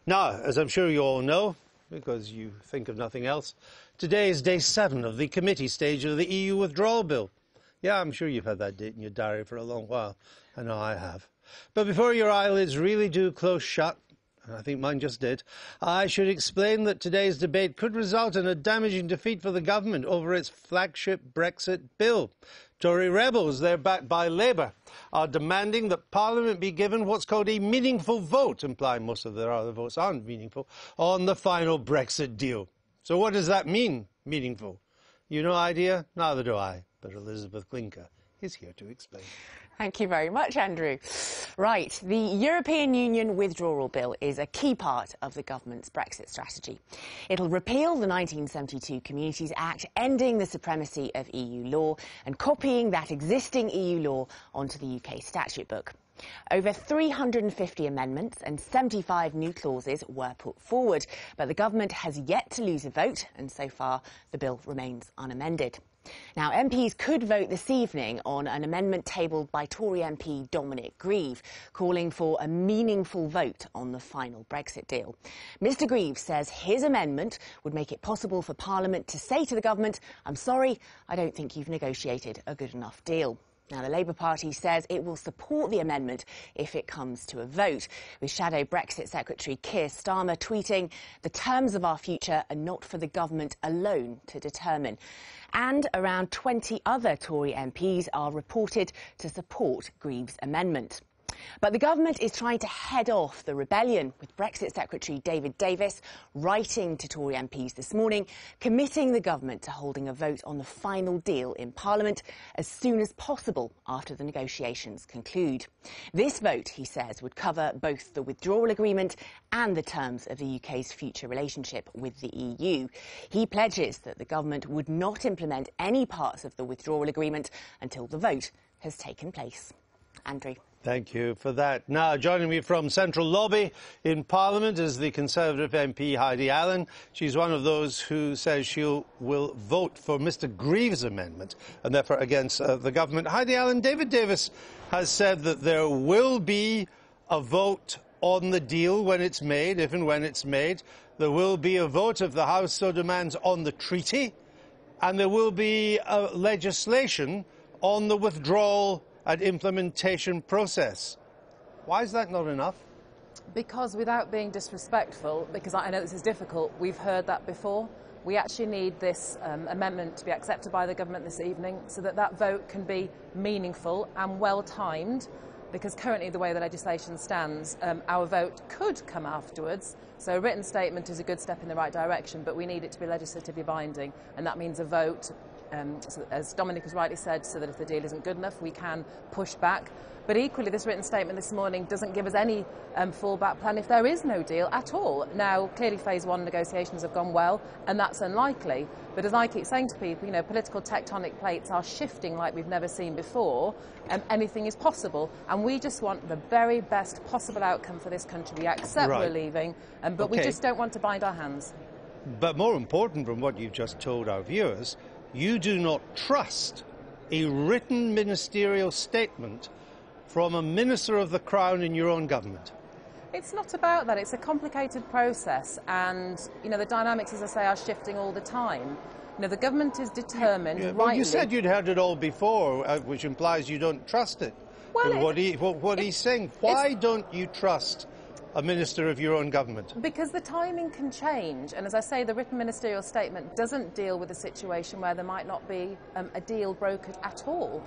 Now, as I'm sure you all know, because you think of nothing else, today is day 7 of the committee stage of the EU withdrawal bill. Yeah, I'm sure you've had that date in your diary for a long while. I know I have. But before your eyelids really do close shut, and I think mine just did, I should explain that today's debate could result in a damaging defeat for the government over its flagship Brexit Bill. Tory rebels, they're backed by Labour, are demanding that Parliament be given what's called a meaningful vote, implying most of their other votes aren't meaningful, on the final Brexit deal. So what does that mean, meaningful? You no idea? Neither do I. But Elizabeth Clinker is here to explain. Thank you very much, Andrew. Right, the European Union withdrawal bill is a key part of the government's Brexit strategy. It'll repeal the 1972 Communities Act, ending the supremacy of EU law and copying that existing EU law onto the UK statute book. Over 350 amendments and 75 new clauses were put forward, but the government has yet to lose a vote, and so far the bill remains unamended. Now, MPs could vote this evening on an amendment tabled by Tory MP Dominic Grieve, calling for a meaningful vote on the final Brexit deal. Mr Grieve says his amendment would make it possible for Parliament to say to the government, "I'm sorry, I don't think you've negotiated a good enough deal." Now, the Labour Party says it will support the amendment if it comes to a vote, with Shadow Brexit Secretary Keir Starmer tweeting, "The terms of our future are not for the government alone to determine." And around 20 other Tory MPs are reported to support Grieve's amendment. But the government is trying to head off the rebellion, with Brexit Secretary David Davis writing to Tory MPs this morning, committing the government to holding a vote on the final deal in Parliament as soon as possible after the negotiations conclude. This vote, he says, would cover both the withdrawal agreement and the terms of the UK's future relationship with the EU. He pledges that the government would not implement any parts of the withdrawal agreement until the vote has taken place. Andrew. Thank you for that. Now, joining me from Central Lobby in Parliament is the Conservative MP Heidi Allen. She's one of those who says she will vote for Mr Grieve's amendment and therefore against the government. Heidi Allen, David Davis has said that there will be a vote on the deal when it's made, if and when it's made. There will be a vote, if the House so demands, on the treaty, and there will be legislation on the withdrawal and implementation process. Why is that not enough? Because, without being disrespectful, because I know this is difficult, we've heard that before. We actually need this amendment to be accepted by the government this evening so that that vote can be meaningful and well-timed, because currently the way the legislation stands, our vote could come afterwards. So a written statement is a good step in the right direction, but we need it to be legislatively binding, and that means a vote, so, as Dominic has rightly said, so that if the deal isn't good enough, we can push back. But equally, this written statement this morning doesn't give us any fallback plan if there is no deal at all. Now, clearly, Phase 1 negotiations have gone well, and that's unlikely. But as I keep saying to people, you know, political tectonic plates are shifting like we've never seen before, and anything is possible. And we just want the very best possible outcome for this country. We accept we're leaving, but we just don't want to bind our hands. But more important from what you've just told our viewers, you do not trust a written ministerial statement from a Minister of the Crown in your own government. It's not about that. It's a complicated process, and you know the dynamics, as I say, are shifting all the time. You know, the government is determined. Well, you said you'd heard it all before, which implies you don't trust it. Well, what he's saying. Why don't you trust a minister of your own government? Because the timing can change, and as I say, the written ministerial statement doesn't deal with a situation where there might not be a deal brokered at all.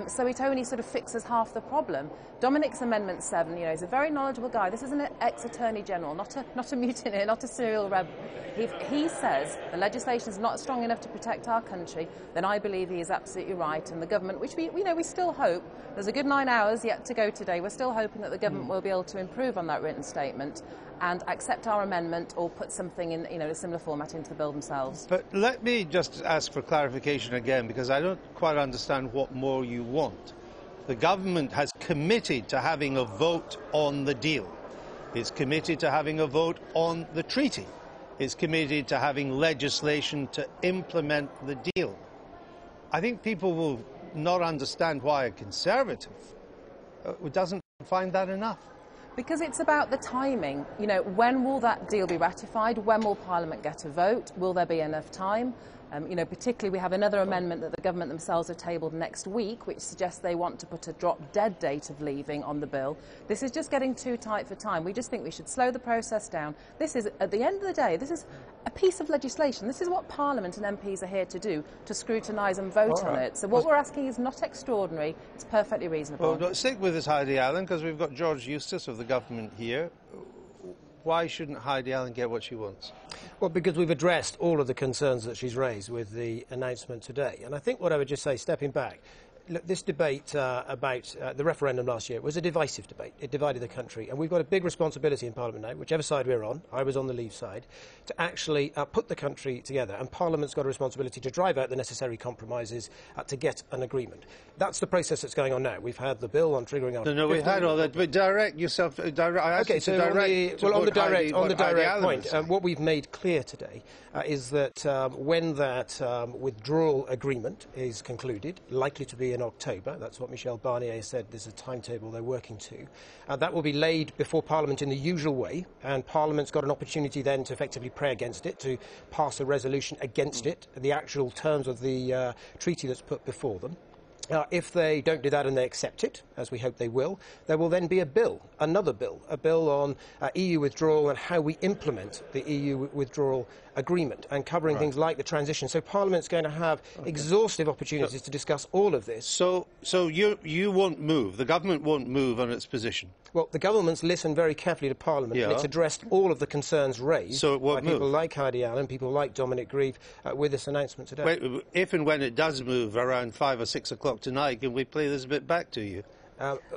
So it only sort of fixes half the problem. Dominic's Amendment 7, you know, is a very knowledgeable guy. This is an ex-Attorney General, not a mutineer, not a serial rebel. If he says the legislation is not strong enough to protect our country, then I believe he is absolutely right. And the government, which we still hope, there's a good 9 hours yet to go today, we're still hoping that the government will be able to improve on that written statement and accept our amendment or put something in, a similar format into the bill themselves. But let me just ask for clarification again, because I don't quite understand what more you want. The government has committed to having a vote on the deal. It's committed to having a vote on the treaty. It's committed to having legislation to implement the deal. I think people will not understand why a Conservative doesn't find that enough. Because it's about the timing. You know, when will that deal be ratified? When will Parliament get a vote? Will there be enough time? You know, particularly we have another amendment that the government themselves have tabled next week, which suggests they want to put a drop-dead date of leaving on the bill. This is just getting too tight for time. We just think we should slow the process down. This is, at the end of the day, this is a piece of legislation. This is what Parliament and MPs are here to do, to scrutinise and vote on it. So what we're asking is not extraordinary, it's perfectly reasonable. Well, stick with us, Heidi Allen, because we've got George Eustice of the government here. Why shouldn't Heidi Allen get what she wants? Well, because we've addressed all of the concerns that she's raised with the announcement today. And I think what I would just say, stepping back, look, this debate about the referendum last year was a divisive debate. It divided the country. And we've got a big responsibility in Parliament now, whichever side we're on, I was on the Leave side, to actually put the country together. And Parliament's got a responsibility to drive out the necessary compromises to get an agreement. That's the process that's going on now. We've had the bill on triggering Article 50. No, we've had all that, but direct yourself. Okay, so on the direct point, what we've made clear today is that when that withdrawal agreement is concluded, likely to be in October, that's what Michel Barnier said, there's a timetable they're working to, that will be laid before Parliament in the usual way, and Parliament's got an opportunity then to effectively pray against it, to pass a resolution against it, the actual terms of the treaty that's put before them. If they don't do that and they accept it, as we hope they will, there will then be a bill, another bill, a bill on EU withdrawal and how we implement the EU withdrawal agreement and covering things like the transition. So Parliament's going to have exhaustive opportunities to discuss all of this. So you won't move, the government won't move on its position? Well, the government's listened very carefully to Parliament and it's addressed all of the concerns raised by people like Heidi Allen, people like Dominic Grieve with this announcement today. Wait, if and when it does move around 5 or 6 o'clock tonight, can we play this bit back to you?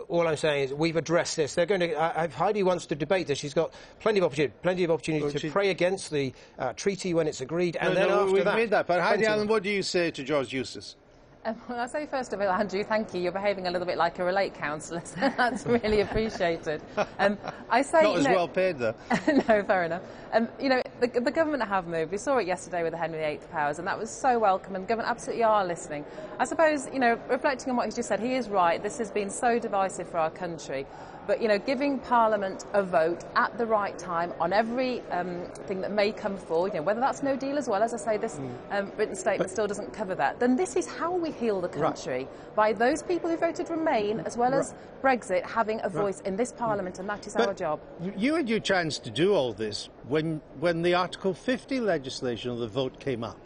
All I'm saying is we've addressed this. They're going to. If Heidi wants to debate this, she's got plenty of opportunity to pray against the treaty when it's agreed, and then after we've that. made that. But Heidi Allen, what do you say to George Eustice? Well, I'll say first of all, Andrew, thank you. You're behaving a little bit like a relate counsellor, so that's really appreciated. I say, not as well paid, though. No, fair enough. You know, the government have moved. We saw it yesterday with the Henry VIII powers, and that was so welcome, and the government absolutely are listening. I suppose, you know, reflecting on what he's just said, he is right. This has been so divisive for our country. But, you know, giving Parliament a vote at the right time on every thing that may come forward, you know, whether that's no deal as well, as I say, this written statement still doesn't cover that, then this is how we heal the country, by those people who voted Remain, as well as Brexit, having a voice in this Parliament, and that is our job. You had your chance to do all this when the Article 50 legislation of the vote came up,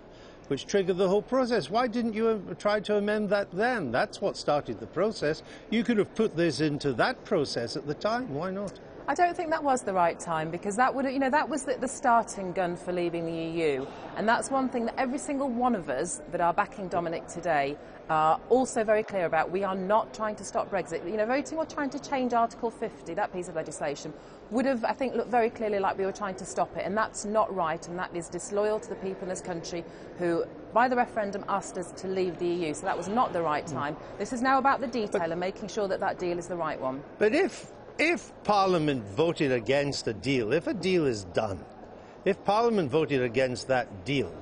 which triggered the whole process. Why didn't you try to amend that then? That's what started the process. You could have put this into that process at the time. Why not? I don't think that was the right time, because that would, you know, that was the starting gun for leaving the EU, and that's one thing that every single one of us that are backing Dominic today are also very clear about. We are not trying to stop Brexit. You know, voting or trying to change Article 50, that piece of legislation, would have, I think, looked very clearly like we were trying to stop it, and that's not right, and that is disloyal to the people in this country who, by the referendum, asked us to leave the EU. So that was not the right time. This is now about the detail and making sure that that deal is the right one. But if Parliament voted against a deal, if a deal is done, if Parliament voted against that deal,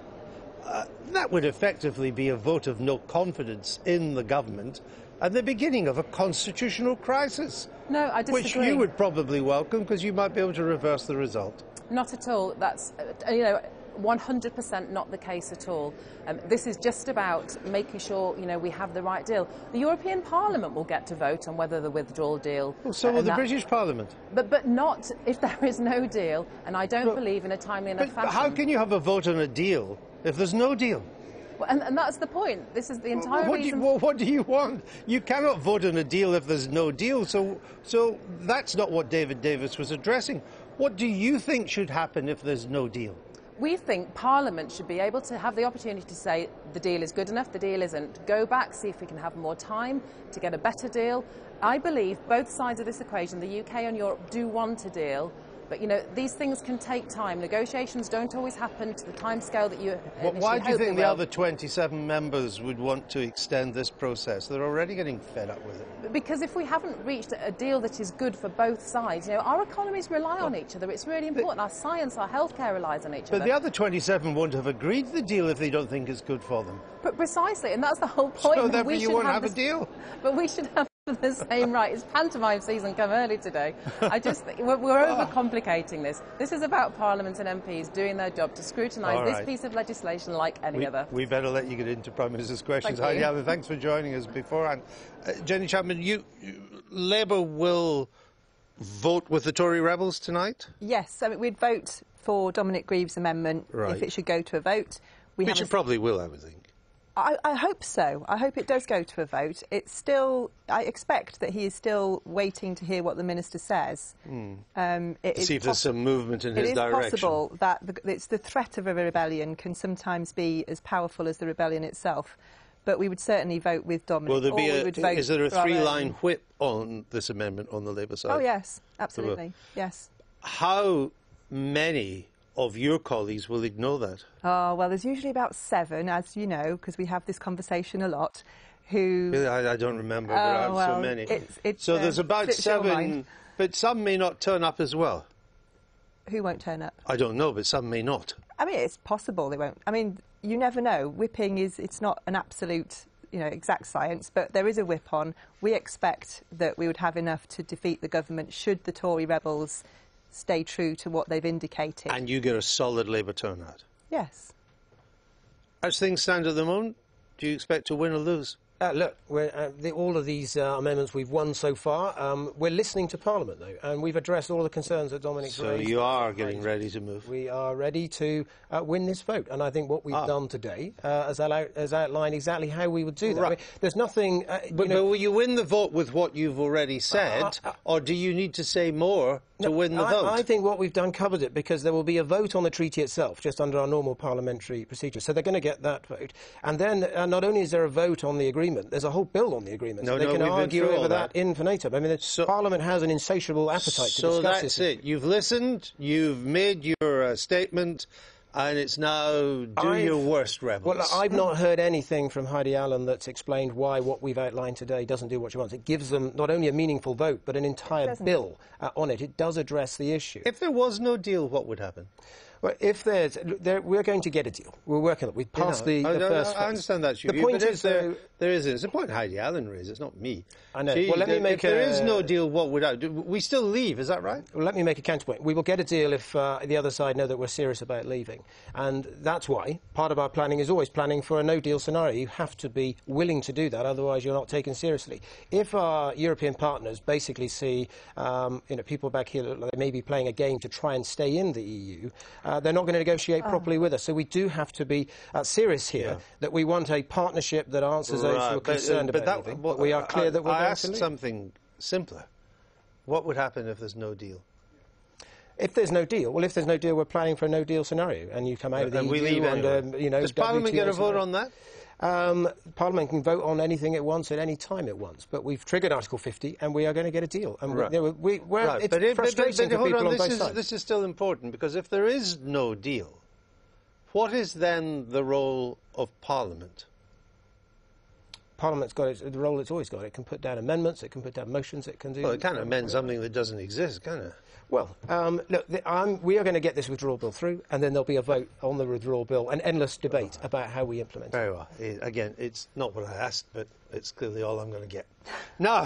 that would effectively be a vote of no confidence in the government and the beginning of a constitutional crisis. No, I disagree. Which you would probably welcome, because you might be able to reverse the result. Not at all. That's, you know, 100% not the case at all. This is just about making sure, you know, we have the right deal. The European Parliament will get to vote on whether the withdrawal deal... Well, so will the British Parliament. But not if there is no deal, and I don't believe in a timely enough fashion. But how can you have a vote on a deal if there's no deal? Well, and that's the point. This is the entire reason... What do you want? You cannot vote on a deal if there's no deal, so that's not what David Davis was addressing. What do you think should happen if there's no deal? We think Parliament should be able to have the opportunity to say the deal is good enough, the deal isn't. Go back, see if we can have more time to get a better deal. I believe both sides of this equation, the UK and Europe, do want a deal. But, you know, these things can take time. Negotiations don't always happen to the timescale that you initially Why do you think the will. other 27 members would want to extend this process? They're already getting fed up with it. Because if we haven't reached a deal that is good for both sides, you know, our economies rely on each other. It's really important. Our science, our healthcare relies on each other. But the other 27 won't have agreed to the deal if they don't think it's good for them. But precisely, and that's the whole point. So therefore you won't have a deal. But we should have the same right. It's pantomime season come early today. I just think we're overcomplicating this. This is about Parliament and MPs doing their job to scrutinise this piece of legislation like any other. We better let you get into Prime Minister's questions. Heidi Allen, thanks for joining us beforehand. Jenny Chapman, Labour will vote with the Tory rebels tonight? Yes, I mean, we'd vote for Dominic Grieve's amendment if it should go to a vote. Which it probably will, I would think. I hope so. I hope it does go to a vote. It's still, I expect that he is still waiting to hear what the minister says. See if there's some movement in his direction. It is possible that it's the threat of a rebellion can sometimes be as powerful as the rebellion itself. But we would certainly vote with Dominic. Will there be is there a three-line whip on this amendment on the Labour side? Oh, yes, absolutely, yes. How many of your colleagues will ignore that? Oh, well, there's usually about 7, as you know, because we have this conversation a lot, who... Really, I don't remember, but I have so many. So there's about 7, but some may not turn up as well. Who won't turn up? I don't know, but some may not. I mean, it's possible they won't. I mean, you never know. Whipping it's not an absolute, exact science, but there is a whip on. We expect that we would have enough to defeat the government should the Tory rebels stay true to what they've indicated. And you get a solid Labour turnout? Yes. As things stand at the moment, do you expect to win or lose? Look, all of these amendments we've won so far. We're listening to Parliament, though, and we've addressed all the concerns that Dominic's raised. So you are getting ready to move? We are ready to win this vote, and I think what we've done today has outlined exactly how we would do that. Right. I mean, there's nothing... but will you win the vote with what you've already said, or do you need to say more to win the vote? I think what we've done covered it, because there will be a vote on the treaty itself, just under our normal parliamentary procedure. So they're going to get that vote. And then not only is there a vote on the agreement, there's a whole bill on the agreement. So they can argue over that infinitum. I mean, Parliament has an insatiable appetite to discuss this. So that's it. You've listened, you've made your statement, and it's now do your worst, rebels. Well, I've not heard anything from Heidi Allen that's explained why what we've outlined today doesn't do what she wants. It gives them not only a meaningful vote, but an entire bill on it. It does address the issue. If there was no deal, what would happen? Well, if we're going to get a deal. We're working on it. We've passed the first phase. I understand that's your view, but there is it's a point Heidi Allen raised. It's not me. I know. Well, let me make if there is no deal, what would I do? We still leave, is that right? Well, let me make a counterpoint. We will get a deal if the other side know that we're serious about leaving. And that's why part of our planning is always planning for a no-deal scenario. You have to be willing to do that, otherwise you're not taken seriously. If our European partners basically see people back here that they may be playing a game to try and stay in the EU, they're not going to negotiate properly with us. So we do have to be serious here, that we want a partnership that answers those who are concerned about leaving. But we are clear that we're going to leave. I asked something simpler. What would happen if there's no deal? If there's no deal, well, if there's no deal, we're planning for a no-deal scenario, and you come out of the EU we leave under, Does Parliament get a vote on that? Parliament can vote on anything it wants at any time it wants, but we've triggered Article 50 and we are going to get a deal. And it's frustrating for people on both sides. This is still important, because if there is no deal, what is then the role of Parliament? Parliament's got the role it's always got. It can put down amendments, it can put down motions, it can do... Well, it can't amend something that doesn't exist, can it? Well, look, we are going to get this withdrawal bill through, and then there'll be a vote on the withdrawal bill, an endless debate about how we implement it. Very well. Again, it's not what I asked, but it's clearly all I'm going to get. Now...